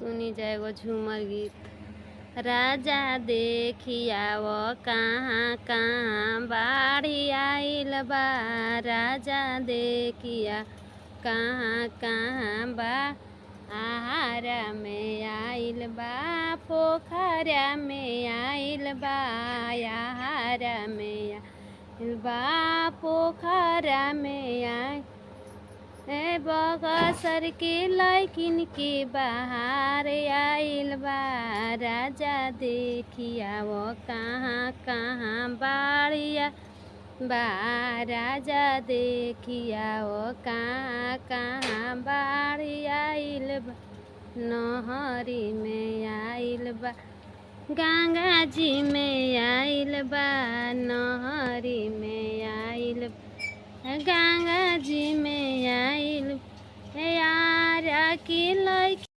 सुनी जाए वो झूमर गीत। राजा देखिया वो कहाँ कहाँ बाढ़ी आइल बा। राजा देखिया कहाँ कहाँ बा। आहारा में आइल बा, पोखरा में आइल बा। आहारा में आइल बा, पोखरा में आइल। बगसर के लैकिन के बाहर आइल बा। राजा देखिया वो कहाँ कहाँ बाड़िया बा। राजा देखिया वो कहाँ कहाँ बाड़ी आइल बा। नहरी में आइल बा, गंगा जी में आइल बा। नहरी में आइल बा, गंगा जी में आइल। यारा की लैकिन